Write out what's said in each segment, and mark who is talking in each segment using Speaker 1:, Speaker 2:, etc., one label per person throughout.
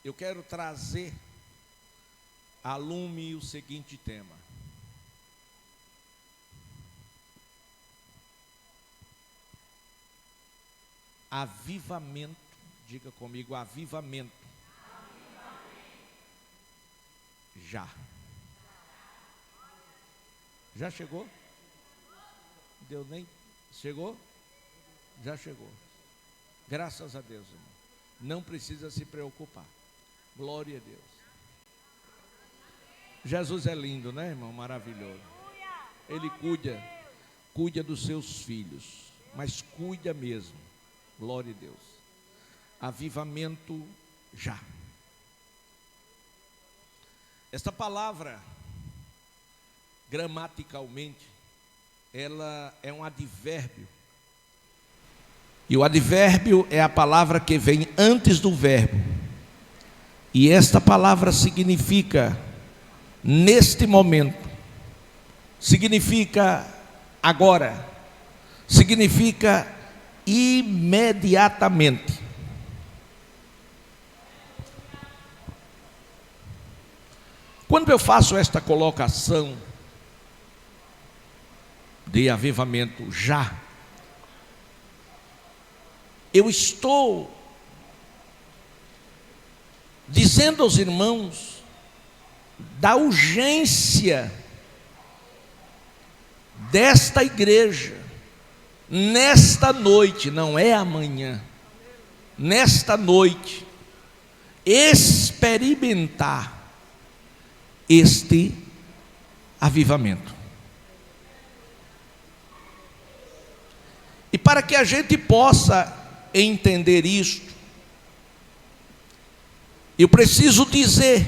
Speaker 1: eu quero trazer a lume o seguinte tema: avivamento. Diga comigo, avivamento. Já. Já chegou? Deu nem? Chegou? Já chegou. Graças a Deus, irmão. Não precisa se preocupar. Glória a Deus. Jesus é lindo, né, irmão? Maravilhoso. Ele cuida dos seus filhos, mas cuida mesmo. Glória a Deus. Avivamento já. Esta palavra, gramaticalmente, ela é um advérbio. E o advérbio é a palavra que vem antes do verbo. E esta palavra significa neste momento, significa agora, significa imediatamente. Quando eu faço esta colocação de avivamento já, eu estou dizendo aos irmãos da urgência desta igreja, nesta noite, não é amanhã, nesta noite, experimentar este avivamento. E para que a gente possa entender isto, eu preciso dizer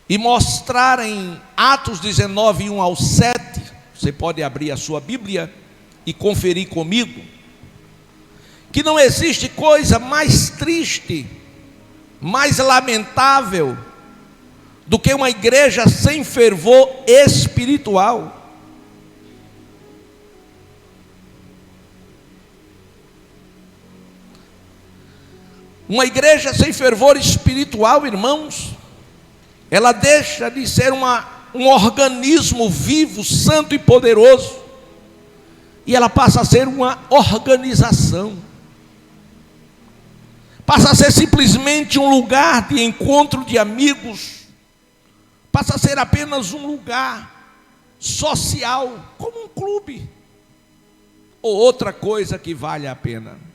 Speaker 1: e mostrar em Atos 19, 1 ao 7, você pode abrir a sua Bíblia e conferir comigo, que não existe coisa mais triste, mais lamentável, do que uma igreja sem fervor espiritual. Uma igreja sem fervor espiritual, irmãos, ela deixa de ser um organismo vivo, santo e poderoso, e ela passa a ser uma organização, passa a ser simplesmente um lugar de encontro de amigos, passa a ser apenas um lugar social, como um clube, ou outra coisa que vale a pena.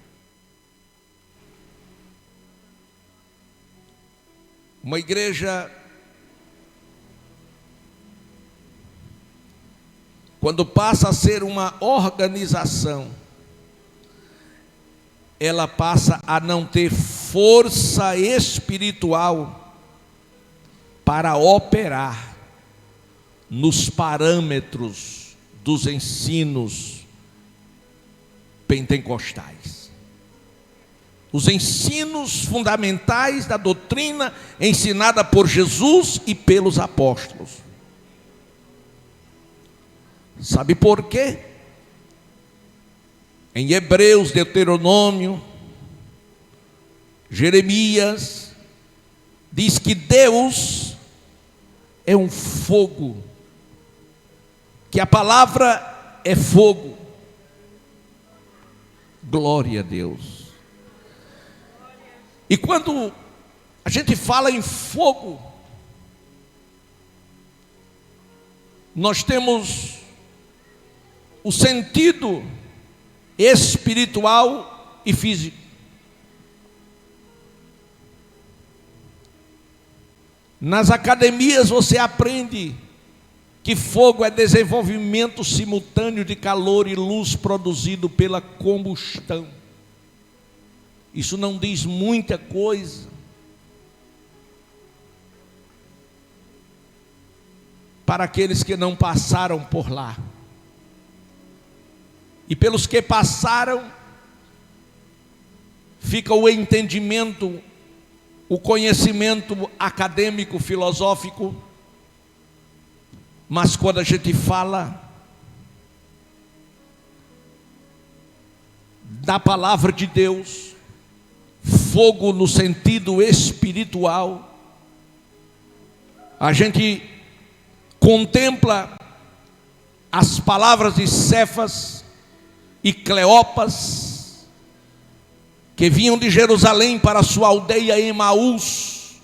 Speaker 1: Uma igreja, quando passa a ser uma organização, ela passa a não ter força espiritual para operar nos parâmetros dos ensinos pentecostais. Os ensinos fundamentais da doutrina ensinada por Jesus e pelos apóstolos. Sabe por quê? Em Hebreus, Deuteronômio, Jeremias, diz que Deus é um fogo, que a palavra é fogo. Glória a Deus. E quando a gente fala em fogo, nós temos o sentido espiritual e físico. Nas academias você aprende que fogo é desenvolvimento simultâneo de calor e luz produzido pela combustão. Isso não diz muita coisa. Para aqueles que não passaram por lá. E pelos que passaram, fica o entendimento, o conhecimento acadêmico, filosófico. Mas quando a gente fala da palavra de Deus, fogo no sentido espiritual. A gente contempla as palavras de Cefas e Cleopas, que vinham de Jerusalém para a sua aldeia em Emaús,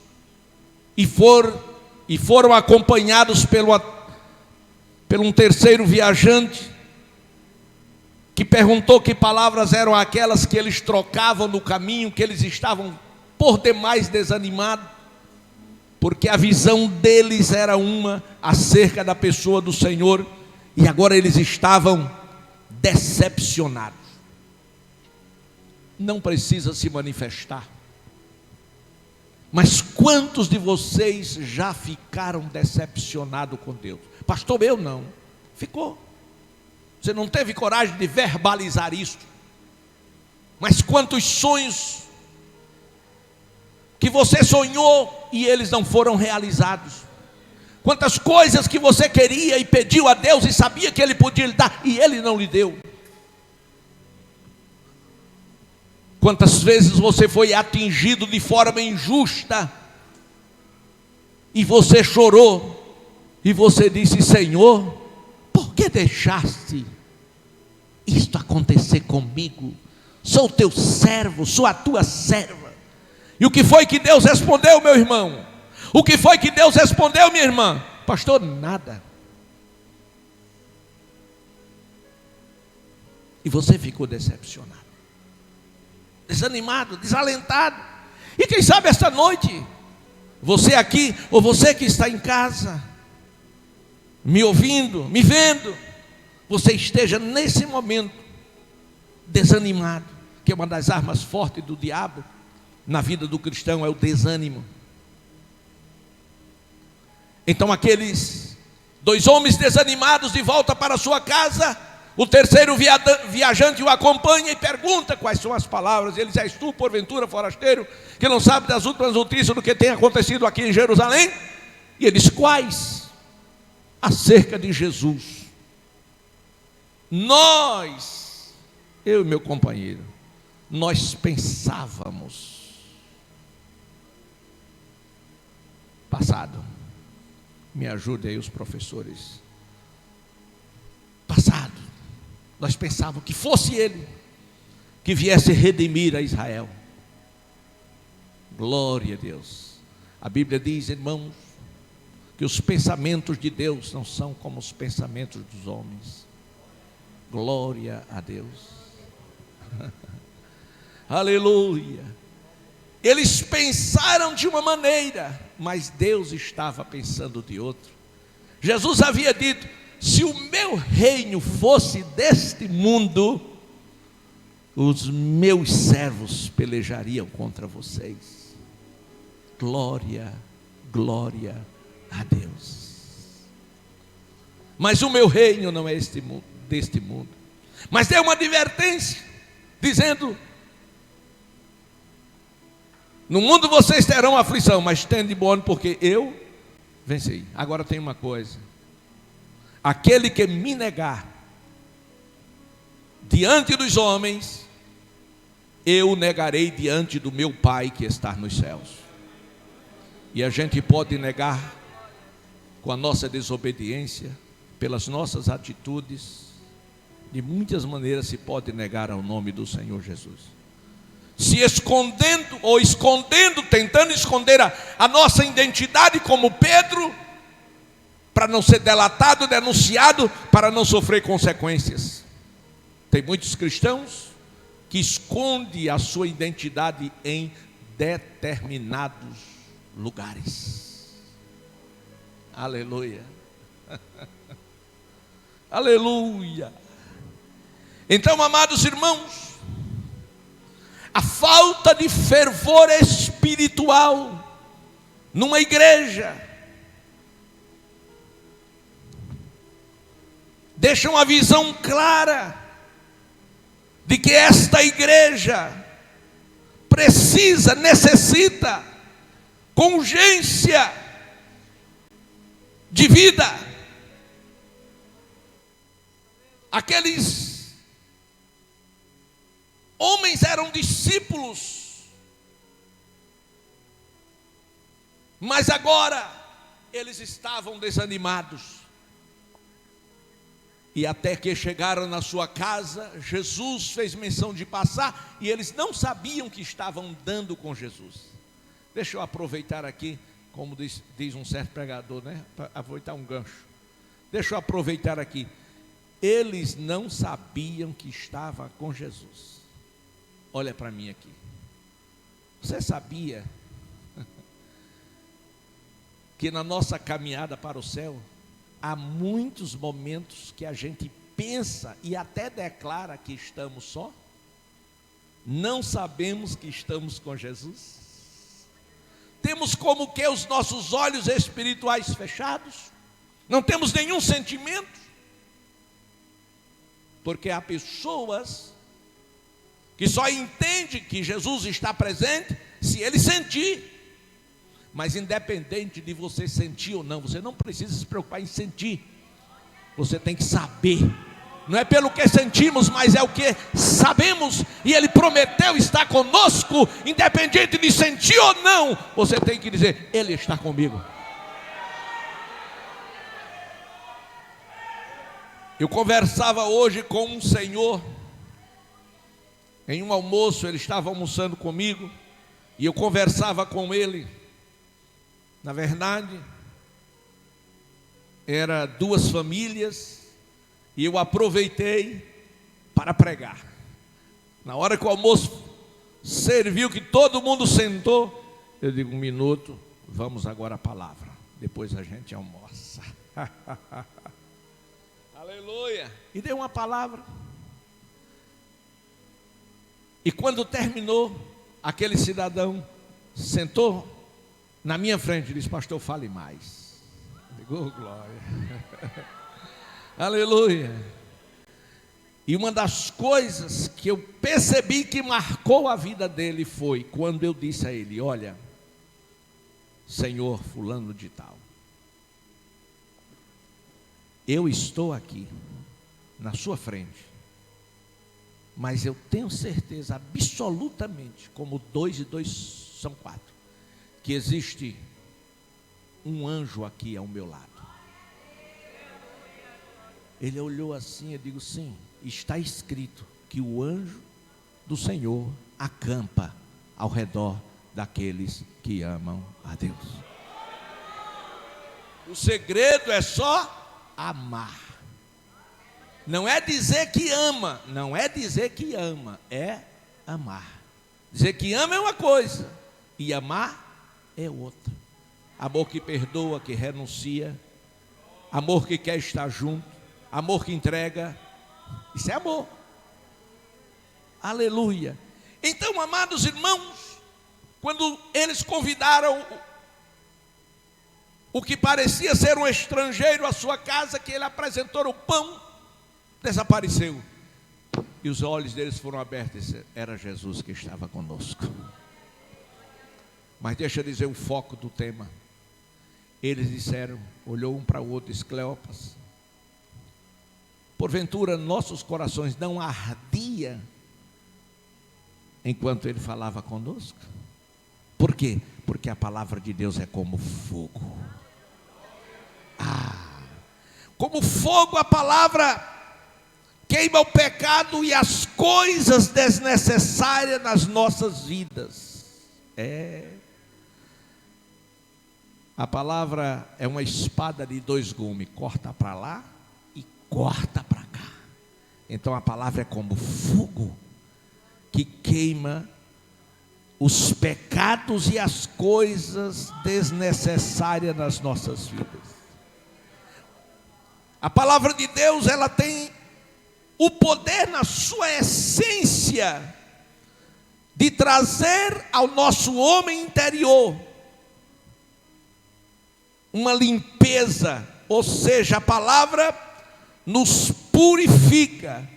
Speaker 1: e foram acompanhados por um terceiro viajante, que perguntou que palavras eram aquelas que eles trocavam no caminho, que eles estavam por demais desanimados, porque a visão deles era uma acerca da pessoa do Senhor, e agora eles estavam decepcionados. Não precisa se manifestar, mas quantos de vocês já ficaram decepcionados com Deus? Pastor, eu não. Ficou. Você não teve coragem de verbalizar isso. Mas quantos sonhos que você sonhou e eles não foram realizados? Quantas coisas que você queria e pediu a Deus e sabia que Ele podia lhe dar e Ele não lhe deu? Quantas vezes você foi atingido de forma injusta e você chorou e você disse: Senhor, por que deixaste isto acontecer comigo? Sou teu servo, sou a tua serva. E o que foi que Deus respondeu, meu irmão? O que foi que Deus respondeu, minha irmã? Pastor, nada. E você ficou decepcionado, desanimado, desalentado. E quem sabe esta noite, você aqui, ou você que está em casa, me ouvindo, me vendo, você esteja nesse momento desanimado, que é uma das armas fortes do diabo na vida do cristão, é o desânimo. Então aqueles dois homens desanimados de volta para sua casa, o terceiro viajante o acompanha e pergunta quais são as palavras. Ele diz: és tu, porventura, forasteiro, que não sabe das últimas notícias do que tem acontecido aqui em Jerusalém? E ele diz: quais? Acerca de Jesus. Nós, eu e meu companheiro, nós pensávamos. Passado. Me ajude aí os professores. Passado. Nós pensávamos que fosse Ele que viesse redimir a Israel. Glória a Deus. A Bíblia diz, irmãos, que os pensamentos de Deus não são como os pensamentos dos homens. Glória a Deus. Aleluia. Eles pensaram de uma maneira, mas Deus estava pensando de outra. Jesus havia dito: se o meu reino fosse deste mundo, os meus servos pelejariam contra vocês. Glória, glória a Deus. Mas o meu reino não é deste mundo. Mas deu uma advertência, dizendo: no mundo vocês terão aflição, mas tende bom ânimo, porque eu venci. Agora tem uma coisa: aquele que me negar diante dos homens, eu negarei diante do meu Pai que está nos céus. E a gente pode negar com a nossa desobediência, pelas nossas atitudes. De muitas maneiras se pode negar ao nome do Senhor Jesus. Se escondendo, tentando esconder a nossa identidade como Pedro, para não ser delatado, denunciado, para não sofrer consequências. Tem muitos cristãos que escondem a sua identidade em determinados lugares. Aleluia. Aleluia. Então, amados irmãos, a falta de fervor espiritual numa igreja deixa uma visão clara de que esta igreja necessita com urgência de vida. Aqueles homens eram discípulos Mas agora eles estavam desanimados. E até que chegaram na sua casa, Jesus fez menção de passar, e eles não sabiam que estavam andando com Jesus. Deixa eu aproveitar aqui, como diz um certo pregador, né? Para aproveitar um gancho. Deixa eu aproveitar aqui. Eles não sabiam que estava com Jesus. Olha para mim aqui. Você sabia que na nossa caminhada para o céu, há muitos momentos que a gente pensa e até declara que estamos só? Não sabemos que estamos com Jesus? Temos como que os nossos olhos espirituais fechados? Não temos nenhum sentimento? Porque há pessoas que só entendem que Jesus está presente se ele sentir. Mas independente de você sentir ou não, você não precisa se preocupar em sentir. Você tem que saber. Não é pelo que sentimos, mas é o que sabemos. E ele prometeu estar conosco, independente de sentir ou não. Você tem que dizer, ele está comigo. Eu conversava hoje com um senhor, em um almoço. Ele estava almoçando comigo, e eu conversava com ele. Na verdade, eram duas famílias, e eu aproveitei para pregar. Na hora que o almoço serviu, que todo mundo sentou, eu digo, 1 minuto, vamos agora à palavra, depois a gente almoça. Aleluia. E dei uma palavra. E quando terminou, aquele cidadão sentou na minha frente, disse, pastor, fale mais. Digo, glória. Aleluia. E uma das coisas que eu percebi que marcou a vida dele foi quando eu disse a ele, olha, Senhor fulano de tal, eu estou aqui na sua frente, mas eu tenho certeza absolutamente, como 2 e 2 são 4, que existe um anjo aqui ao meu lado. Ele olhou assim, eu digo, sim, está escrito que o anjo do Senhor acampa ao redor daqueles que amam a Deus. O segredo é só amar. Não é dizer que ama, não é dizer que ama, é amar. Dizer que ama é uma coisa, e amar é outra. Amor que perdoa, que renuncia, amor que quer estar junto, amor que entrega, isso é amor. Aleluia. Então, amados irmãos, quando eles convidaram o que parecia ser um estrangeiro à sua casa, que ele apresentou o pão, desapareceu, e os olhos deles foram abertos, era Jesus que estava conosco. Mas deixa eu dizer o foco do tema. Eles disseram, olhou um para o outro, disse, Cleopas, porventura nossos corações não ardiam enquanto ele falava conosco? Por quê? Porque a palavra de Deus é como fogo. Como fogo a palavra queima o pecado e as coisas desnecessárias nas nossas vidas. A palavra é uma espada de 2 gumes, corta para lá e corta para cá. Então a palavra é como fogo que queima os pecados e as coisas desnecessárias nas nossas vidas. A palavra de Deus, ela tem o poder na sua essência de trazer ao nosso homem interior uma limpeza, ou seja, a palavra nos purifica,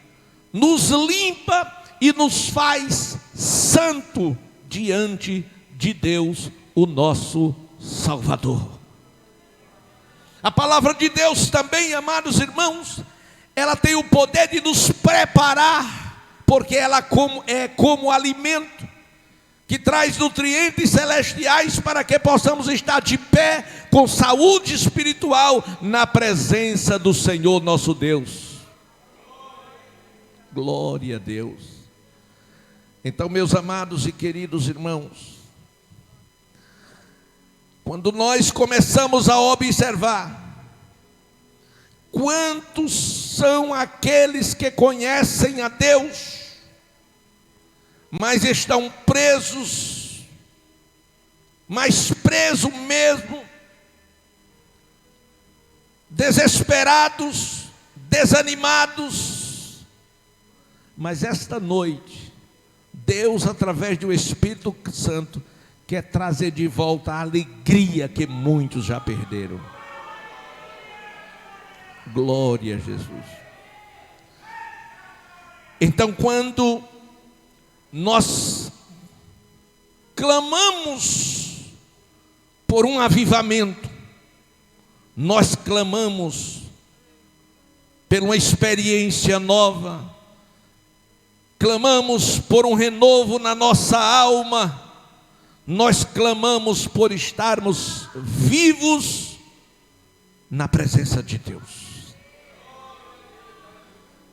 Speaker 1: nos limpa e nos faz santo diante de Deus, o nosso Salvador. A palavra de Deus também, amados irmãos, ela tem o poder de nos preparar, porque ela é como alimento. que traz nutrientes celestiais para que possamos estar de pé com saúde espiritual na presença do Senhor nosso Deus. Glória a Deus. Então, meus amados e queridos irmãos, quando nós começamos a observar quantos são aqueles que conhecem a Deus, mas estão presos, mas presos mesmo, desesperados, desanimados. Mas esta noite, Deus, através do Espírito Santo, quer trazer de volta a alegria que muitos já perderam. Glória a Jesus. Então, quando nós clamamos por um avivamento, nós clamamos por uma experiência nova, clamamos por um renovo na nossa alma, nós clamamos por estarmos vivos na presença de Deus.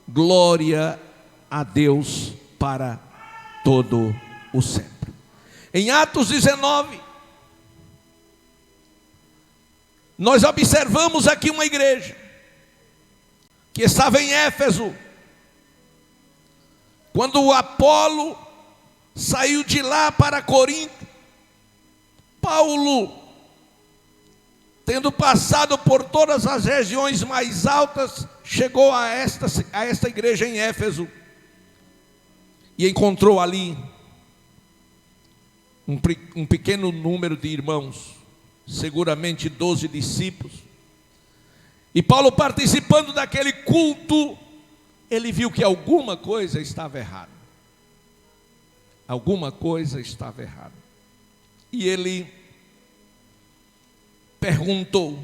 Speaker 1: Glória a Deus para todo o sempre. Em Atos 19, nós observamos aqui uma igreja que estava em Éfeso. Quando o Apolo saiu de lá para Corinto, Paulo, tendo passado por todas as regiões mais altas, chegou a esta igreja em Éfeso e encontrou ali um pequeno número de irmãos, seguramente 12 discípulos. E Paulo, participando daquele culto, ele viu que alguma coisa estava errada. Alguma coisa estava errada. E ele perguntou: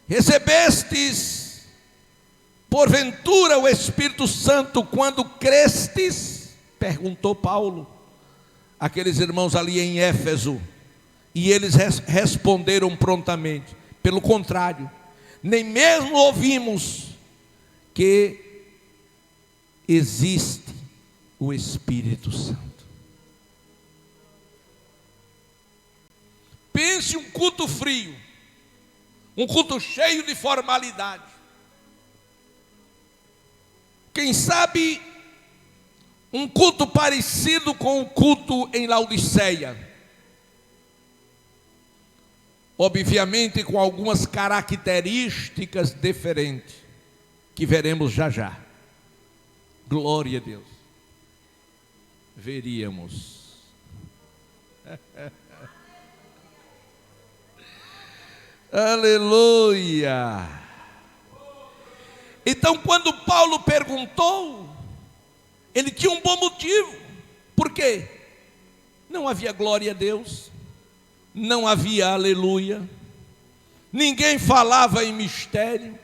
Speaker 1: recebestes porventura o Espírito Santo quando crestes? Perguntou Paulo aqueles irmãos ali em Éfeso. E eles responderam prontamente: pelo contrário, nem mesmo ouvimos que existe o Espírito Santo. Pense um culto frio, um culto cheio de formalidade. Quem sabe um culto parecido com o culto em Laodiceia, obviamente com algumas características diferentes, que veremos já já. Glória a Deus. Veríamos. Aleluia. Então, quando Paulo perguntou, ele tinha um bom motivo. Por quê? Não havia glória a Deus, não havia aleluia, ninguém falava em mistério.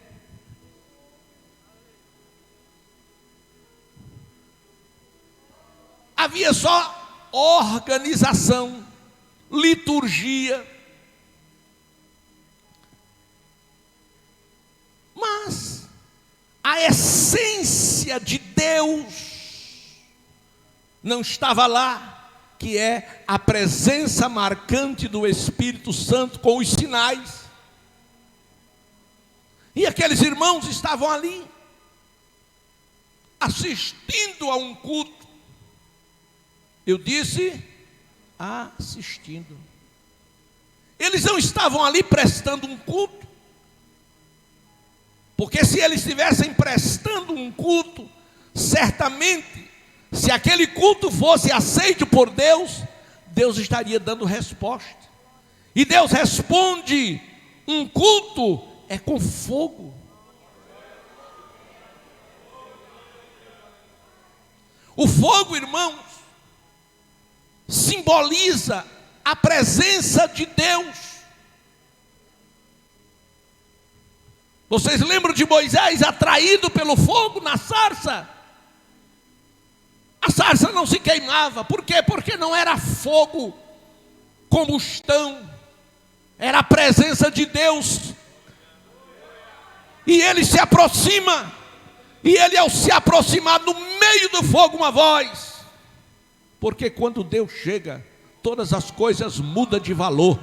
Speaker 1: Havia só organização, liturgia. Mas a essência de Deus não estava lá, que é a presença marcante do Espírito Santo com os sinais. E aqueles irmãos estavam ali, assistindo a um culto. Eu disse, assistindo. Eles não estavam ali prestando um culto. Porque se eles estivessem prestando um culto, certamente, se aquele culto fosse aceito por Deus, Deus estaria dando resposta. E Deus responde: um culto é com fogo. O fogo, irmãos, simboliza a presença de Deus. Vocês lembram de Moisés atraído pelo fogo na sarça? A sarça não se queimava. Por quê? Porque não era fogo, combustão, era a presença de Deus. E ele se aproxima, e ele, ao se aproximar, no meio do fogo, uma voz. Porque quando Deus chega, todas as coisas mudam de valor.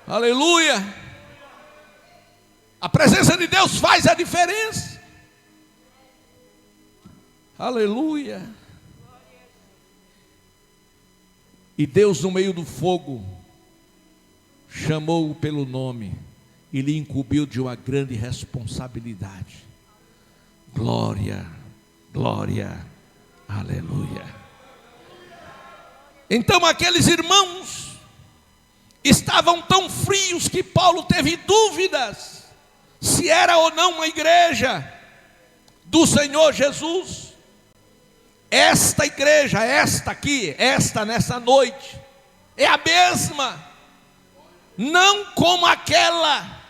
Speaker 1: Aleluia. A presença de Deus faz a diferença. Aleluia. E Deus, no meio do fogo, chamou-o pelo nome e lhe incumbiu de uma grande responsabilidade. Glória, glória, aleluia. Então aqueles irmãos estavam tão frios que Paulo teve dúvidas se era ou não uma igreja do Senhor Jesus. Esta igreja, esta aqui, esta nessa noite, é a mesma, não como aquela.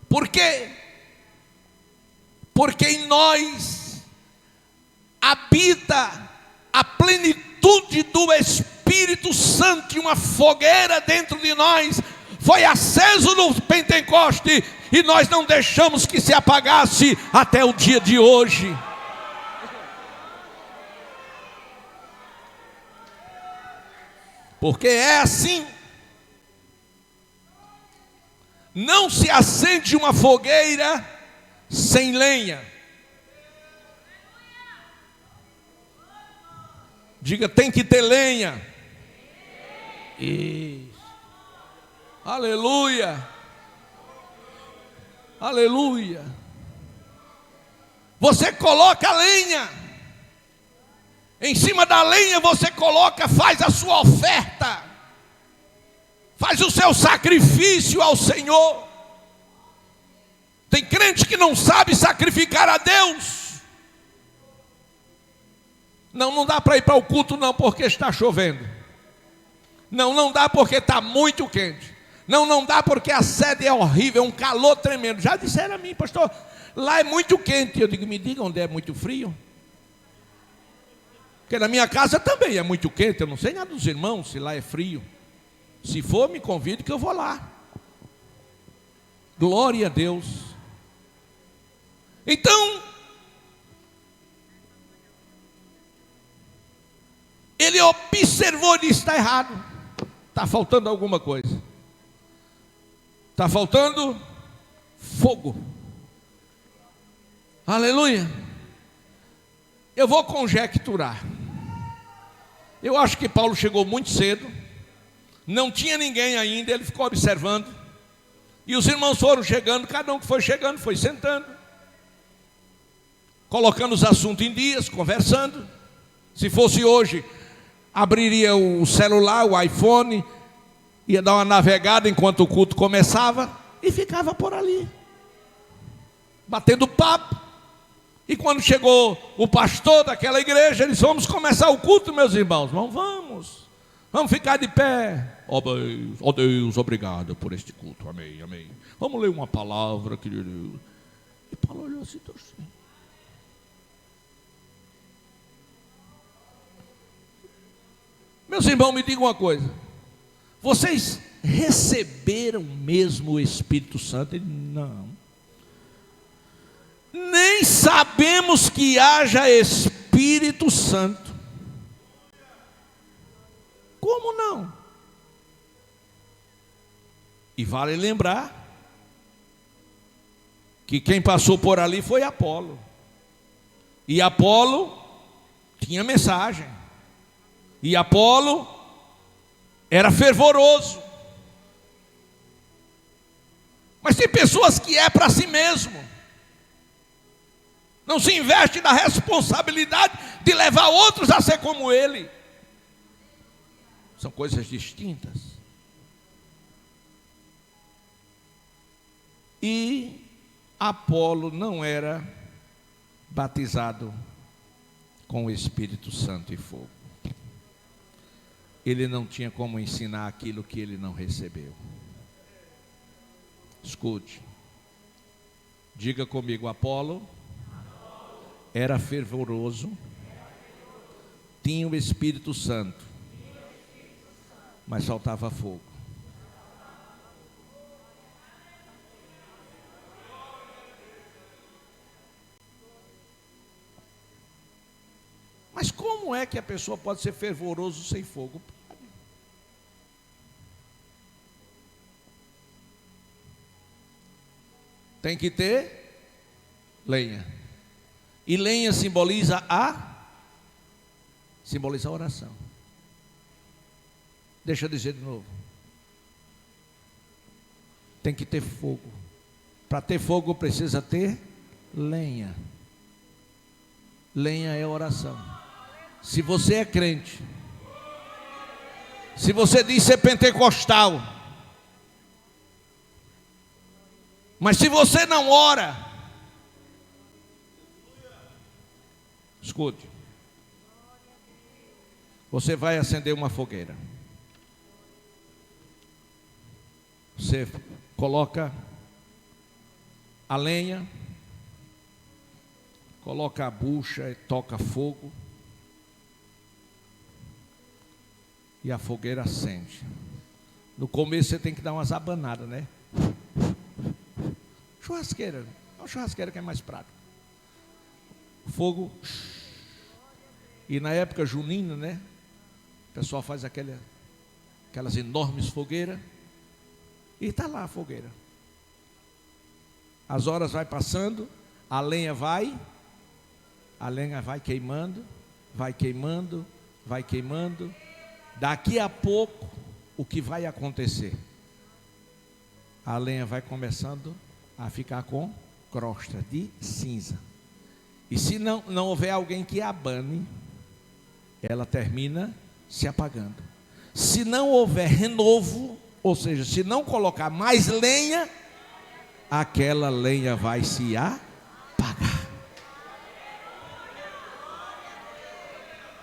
Speaker 1: Por quê? Porque em nós habita a plenitude do Espírito Santo, e uma fogueira dentro de nós foi aceso no Pentecoste, e nós não deixamos que se apagasse até o dia de hoje. Porque é assim. Não se acende uma fogueira sem lenha. Diga, tem que ter lenha. Isso. Aleluia. Aleluia. Você coloca a lenha. Em cima da lenha você coloca, faz a sua oferta, faz o seu sacrifício ao Senhor. Tem crente que não sabe sacrificar a Deus. Não dá para ir para o culto não, porque está chovendo. Não dá porque está muito quente. Não dá porque a sede é horrível, um calor tremendo. Já disseram a mim, pastor, lá é muito quente. Eu digo, me diga onde é muito frio. Porque na minha casa também é muito quente. Eu não sei nada dos irmãos se lá é frio. Se for, me convide que eu vou lá. Glória a Deus. Então, ele observou e disse, está errado. Está faltando alguma coisa. Está faltando fogo. Aleluia. Eu vou conjecturar. Eu acho que Paulo chegou muito cedo, não tinha ninguém ainda, ele ficou observando, e os irmãos foram chegando, cada um que foi chegando, foi sentando, colocando os assuntos em dias, conversando. Se fosse hoje, abriria o celular, o iPhone, ia dar uma navegada enquanto o culto começava, e ficava por ali, batendo papo. E quando chegou o pastor daquela igreja, ele disse, vamos começar o culto, meus irmãos. Vamos ficar de pé. Ó Deus, obrigado por este culto, amém, amém. Vamos ler uma palavra, querido. E Paulo olhou assim, assim. Meus irmãos, me digam uma coisa. Vocês receberam mesmo o Espírito Santo? Ele, não. Nem sabemos que haja Espírito Santo. Como não? E vale lembrar que quem passou por ali foi Apolo. E Apolo tinha mensagem. E Apolo era fervoroso. Mas tem pessoas que é para si mesmo. Não se investe na responsabilidade de levar outros a ser como ele. São coisas distintas. E Apolo não era batizado com o Espírito Santo e fogo. Ele não tinha como ensinar aquilo que ele não recebeu. Escute, diga comigo: Apolo era fervoroso, tinha o Espírito Santo, mas faltava fogo. Mas como é que a pessoa pode ser fervoroso sem fogo? Tem que ter lenha. E lenha simboliza a oração. Deixa eu dizer de novo. Tem que ter fogo. Para ter fogo precisa ter lenha. Lenha é oração. Se você é crente, se você diz ser pentecostal, mas se você não ora, escute, você vai acender uma fogueira. Você coloca a lenha, coloca a bucha e toca fogo, e a fogueira acende. No começo você tem que dar umas abanadas, né? Churrasqueira, é uma churrasqueira que é mais prática. Fogo. E na época junina, né? O pessoal faz aquelas enormes fogueiras. E está lá a fogueira. As horas vai passando, a lenha vai queimando, vai queimando, vai queimando. Daqui a pouco, o que vai acontecer? A lenha vai começando a ficar com crosta de cinza. E se não houver alguém que abane, ela termina se apagando. Se não houver renovo, ou seja, se não colocar mais lenha, aquela lenha vai se apagar.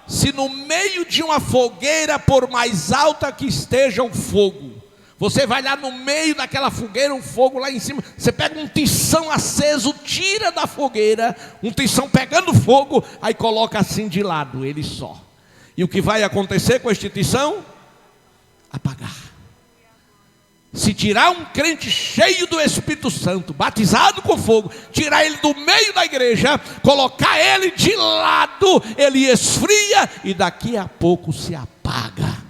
Speaker 1: Se no meio de uma fogueira, por mais alta que esteja o fogo, você vai lá no meio daquela fogueira, um fogo lá em cima, você pega um tição aceso, tira da fogueira, um tição pegando fogo, aí coloca assim de lado, ele só. E o que vai acontecer com este tição? Apagar. Se tirar um crente cheio do Espírito Santo, batizado com fogo, tirar ele do meio da igreja, colocar ele de lado, ele esfria e daqui a pouco se apaga.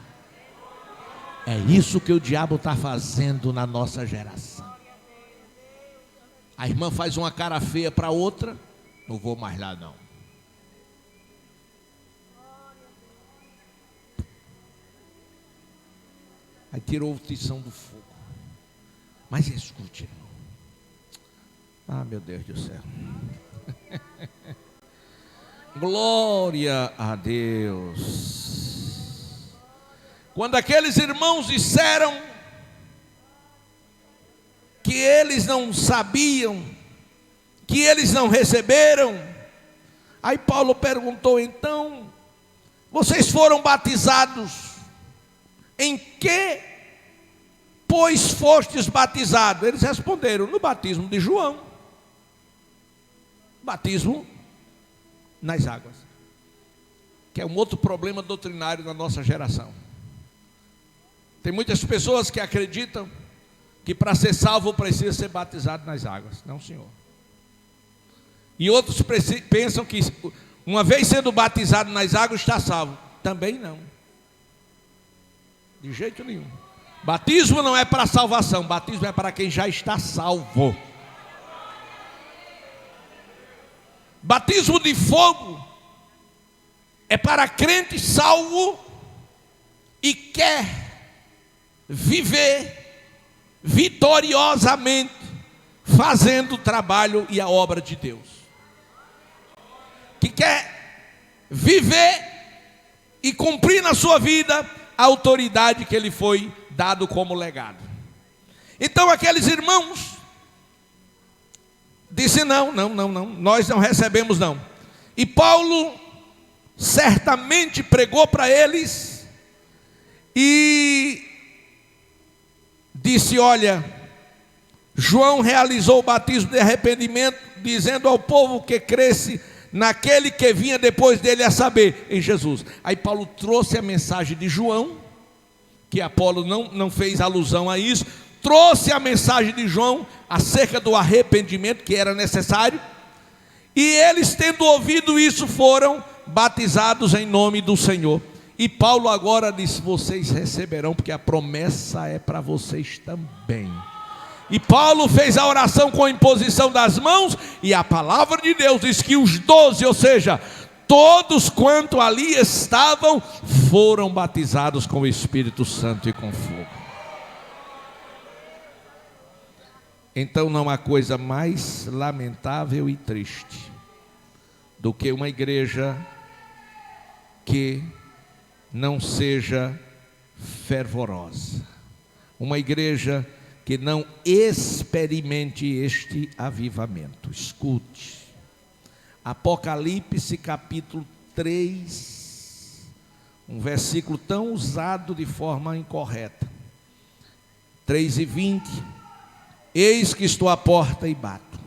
Speaker 1: É isso que o diabo está fazendo na nossa geração. A irmã faz uma cara feia para outra, não vou mais lá não. Aí tirou o tição do fogo. Mas escute, irmão. Ah, meu Deus do céu. Glória a Deus. Quando aqueles irmãos disseram que eles não sabiam, que eles não receberam, aí Paulo perguntou: então, vocês foram batizados em que, pois, fostes batizados? Eles responderam: no batismo de João. Batismo nas águas, que é um outro problema doutrinário na nossa geração. Tem muitas pessoas que acreditam que para ser salvo precisa ser batizado nas águas. Não, senhor. E outros pensam que uma vez sendo batizado nas águas está salvo. Também não. De jeito nenhum. Batismo não é para salvação, batismo é para quem já está salvo. Batismo de fogo é para crente salvo e quer viver vitoriosamente, fazendo o trabalho e a obra de Deus. Que quer viver e cumprir na sua vida a autoridade que lhe foi dado como legado. Então aqueles irmãos disse: não, nós não recebemos não. E Paulo certamente pregou para eles e disse: olha, João realizou o batismo de arrependimento, dizendo ao povo que cresce naquele que vinha depois dele, a saber, em Jesus. Aí Paulo trouxe a mensagem de João, que Apolo não fez alusão a isso, trouxe a mensagem de João acerca do arrependimento que era necessário, e eles, tendo ouvido isso, foram batizados em nome do Senhor. E Paulo agora diz: vocês receberão, porque a promessa é para vocês também. E Paulo fez a oração com a imposição das mãos, e a palavra de Deus diz que os 12, ou seja, todos quanto ali estavam, foram batizados com o Espírito Santo e com fogo. Então não há coisa mais lamentável e triste do que uma igreja que não seja fervorosa, uma igreja que não experimente este avivamento. Escute, Apocalipse capítulo 3, um versículo tão usado de forma incorreta, 3:20, eis que estou à porta e bato.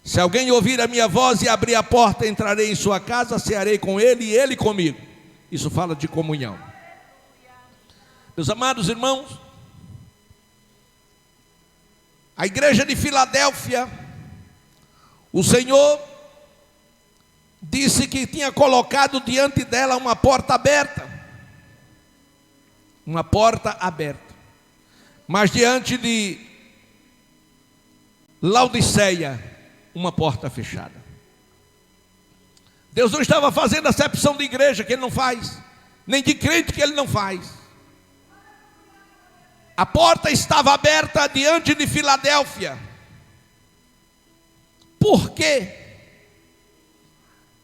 Speaker 1: Se alguém ouvir a minha voz e abrir a porta, entrarei em sua casa, cearei com ele e ele comigo. Isso fala de comunhão. Meus amados irmãos, a igreja de Filadélfia, o Senhor disse que tinha colocado diante dela uma porta aberta. Uma porta aberta. Mas diante de Laodiceia, uma porta fechada. Deus não estava fazendo acepção de igreja, que Ele não faz, nem de crente, que Ele não faz. A porta estava aberta diante de Filadélfia. Por quê?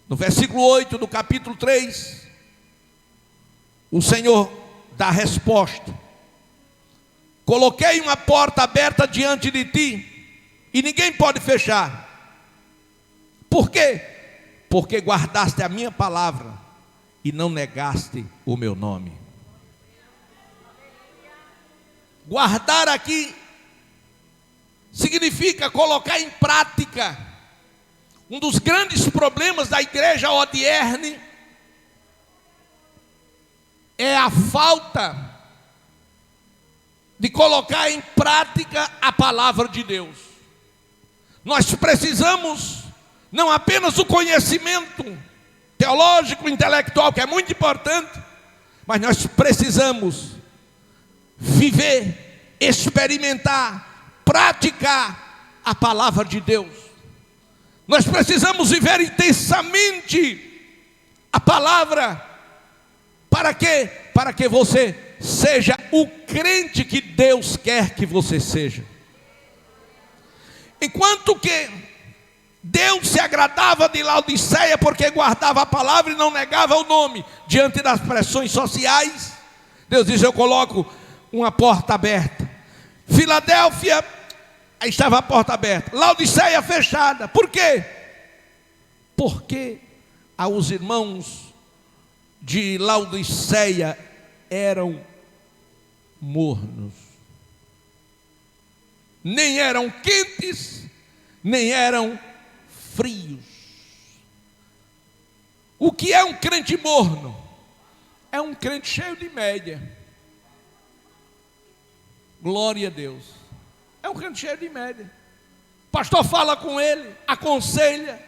Speaker 1: No versículo 8 do capítulo 3, o Senhor dá a resposta: coloquei uma porta aberta diante de ti, e ninguém pode fechar. Por quê? Porque guardaste a minha palavra e não negaste o meu nome. Guardar aqui significa colocar em prática. Um dos grandes problemas da igreja odierne é a falta de colocar em prática a palavra de Deus. Nós precisamos não apenas do conhecimento teológico, intelectual, que é muito importante, mas nós precisamos viver, experimentar, praticar a palavra de Deus. Nós precisamos viver intensamente a palavra. Para quê? Para que você seja o crente que Deus quer que você seja. Enquanto que Deus se agradava de Laodiceia porque guardava a palavra e não negava o nome diante das pressões sociais, Deus diz: eu coloco uma porta aberta. Filadélfia, aí estava a porta aberta. Laodiceia fechada. Por quê? Porque os irmãos de Laodiceia eram mornos. Nem eram quentes, nem eram frios. O que é um crente morno? É um crente cheio de média. Glória a Deus. É um crente cheio de média. O pastor fala com ele, aconselha,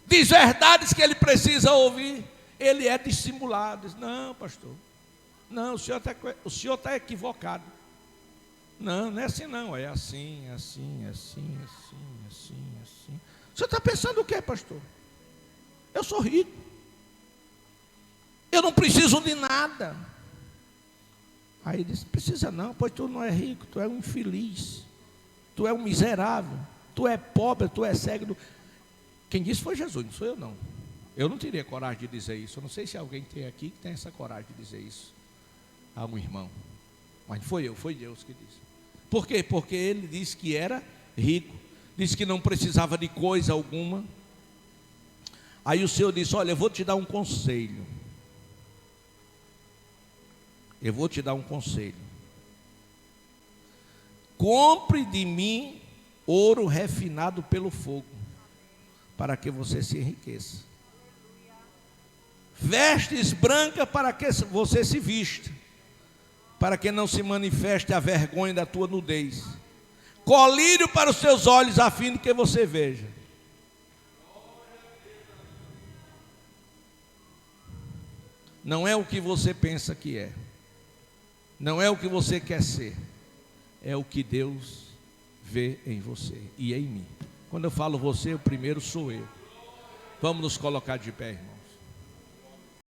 Speaker 1: diz verdades que ele precisa ouvir. Ele é dissimulado. Diz: não, pastor, não, o senhor está equivocado. Não, não é assim não. É assim, assim, assim, assim, assim, assim. O senhor está pensando o quê, pastor? Eu sou rico. Eu não preciso de nada. Aí ele disse: precisa não, pois tu não é rico, tu é um infeliz, tu é um miserável, tu é pobre, tu é cego. Quem disse foi Jesus, não sou eu não. Eu não teria coragem de dizer isso. Eu não sei se alguém tem aqui que tem essa coragem de dizer isso a um irmão. Mas foi Deus que disse. Por quê? Porque ele disse que era rico, disse que não precisava de coisa alguma. Aí o Senhor disse: olha, eu vou te dar um conselho. Eu vou te dar um conselho. Compre de mim ouro refinado pelo fogo, para que você se enriqueça. Vestes brancas para que você se vista, para que não se manifeste a vergonha da tua nudez. Colírio para os seus olhos, a fim de que você veja. Não é o que você pensa que é, não é o que você quer ser, é o que Deus vê em você e em mim. Quando eu falo você, o primeiro sou eu. Vamos nos colocar de pé, irmãos.